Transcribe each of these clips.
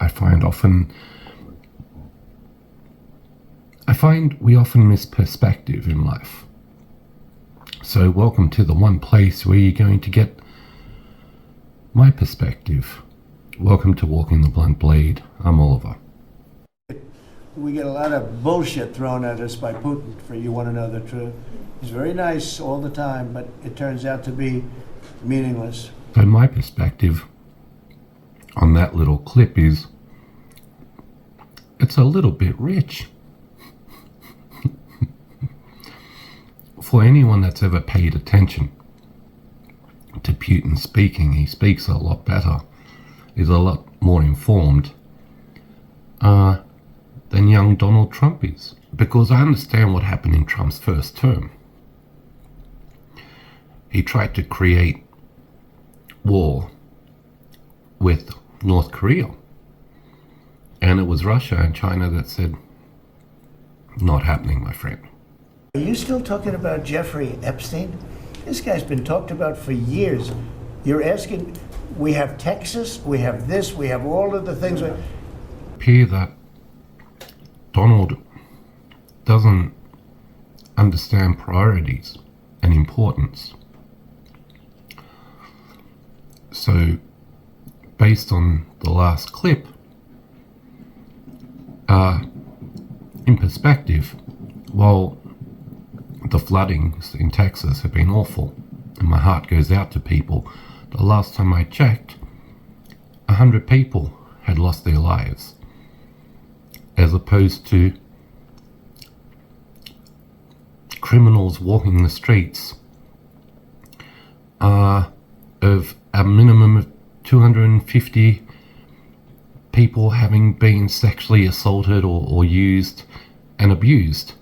I find we often miss perspective in life. So welcome to the one place where you're going to get my perspective. Welcome to Walking the Blunt Blade. I'm Oliver. We get a lot of bullshit thrown at us by Putin, for you want to know the truth. He's very nice all the time, but it turns out to be meaningless. So my perspective on that little clip is, it's a little bit rich. For anyone that's ever paid attention to Putin speaking, he speaks a lot better, is a lot more informed than young Donald Trump is. Because I understand what happened in Trump's first term. He tried to create war with North Korea. And it was Russia and China that said, not happening, my friend. Are you still talking about Jeffrey Epstein? This guy's been talked about for years. You're asking, we have Texas, we have this, we have all of the things. It appears that Donald doesn't understand priorities and importance. So, based on the last clip, in perspective, while the floodings in Texas have been awful, and my heart goes out to people, the last time I checked, 100 people had lost their lives, as opposed to criminals walking the streets of a minimum of 250 people having been sexually assaulted or used and abused.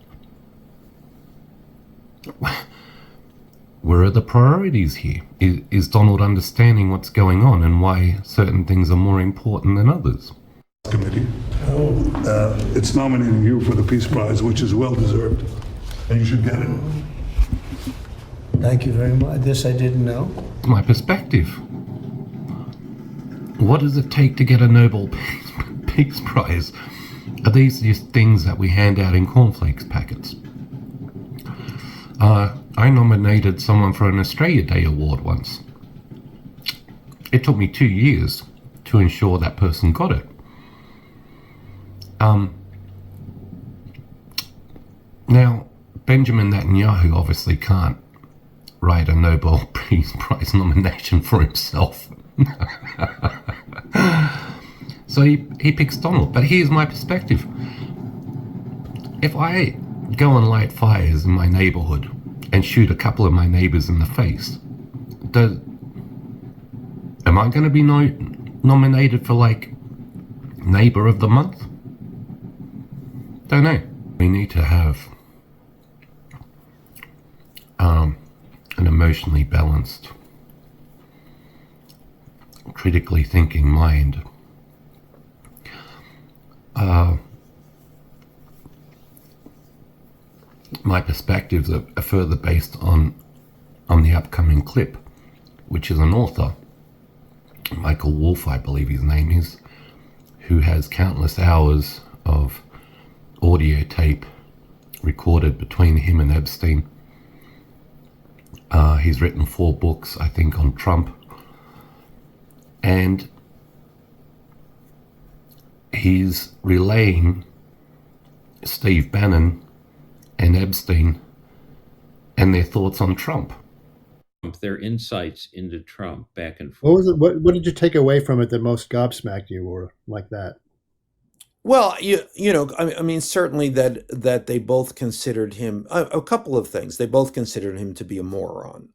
Where are the priorities here? Is Donald understanding what's going on and why certain things are more important than others? Committee. It's nominating you for the Peace Prize, which is well deserved, and you should get it. Thank you very much. This I didn't know. My perspective. What does it take to get a Nobel Peace Prize? Are these just things that we hand out in cornflakes packets? I nominated someone for an Australia Day award once. It took me 2 years to ensure that person got it. Now, Benjamin Netanyahu obviously can't write a Nobel Peace Prize nomination for himself. So he picks Donald. But here's my perspective. If I go and light fires in my neighborhood and shoot a couple of my neighbors in the face, am I going to be nominated for, like, Neighbor of the Month? Don't know. We need to have an emotionally balanced, critically thinking mind. My perspectives are further based on the upcoming clip, which is an author, Michael Wolff, I believe his name is, who has countless hours of audio tape recorded between him and Epstein. He's written 4 books, I think, on Trump. And he's relaying Steve Bannon and Epstein and their thoughts on Trump. Their insights into Trump back and forth. What was it? What did you take away from it that most gobsmacked you, or like that? Well, you know, I mean, certainly that they both considered him a couple of things. They both considered him to be a moron,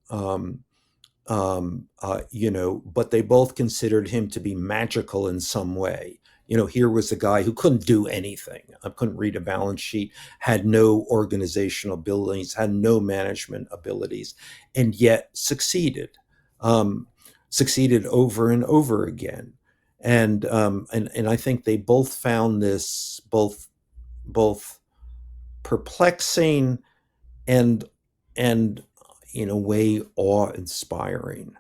you know, but they both considered him to be magical in some way. You know, here was a guy who couldn't do anything. I couldn't read a balance sheet, had no organizational abilities, had no management abilities, and yet succeeded over and over again. And I think they both found this both perplexing and in a way awe-inspiring.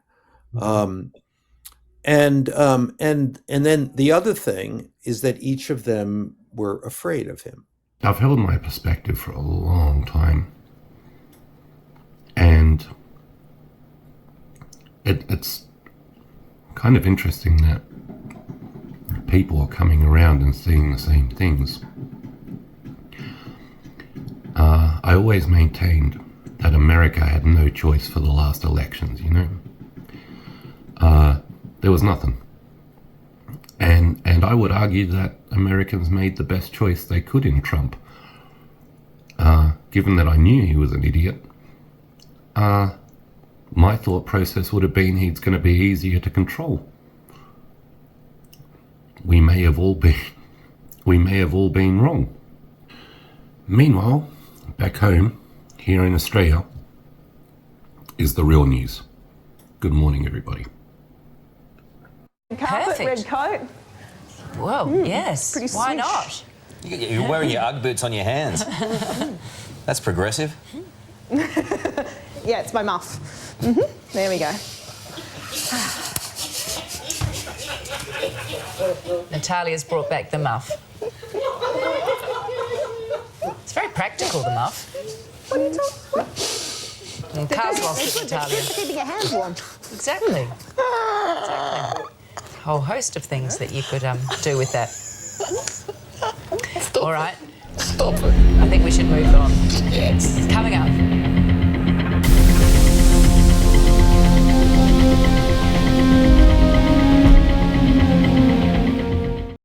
and then the other thing is that each of them were afraid of him. I've held my perspective for a long time, and it's kind of interesting that people are coming around and seeing the same things. I always maintained that America had no choice for the last elections, you know. There was nothing. And I would argue that Americans made the best choice they could in Trump. Given that I knew he was an idiot, my thought process would have been he's going to be easier to control. We may have all been wrong. Meanwhile, back home, here in Australia, is the real news. Good morning, everybody. Carpet, Perfect. red coat. Whoa, yes. Pretty Why swish. not? You're wearing your Ugg boots on your hands. That's progressive. Yeah, it's my muff. There we go. Natalia's brought back the muff. It's very practical, the muff. What are you talking about? And Car's lost it, It's Natalia. good for keeping your hands warm. Exactly. Exactly. A whole host of things that you could do with that. All right. Stop it. I think we should move on. Yes. Coming up.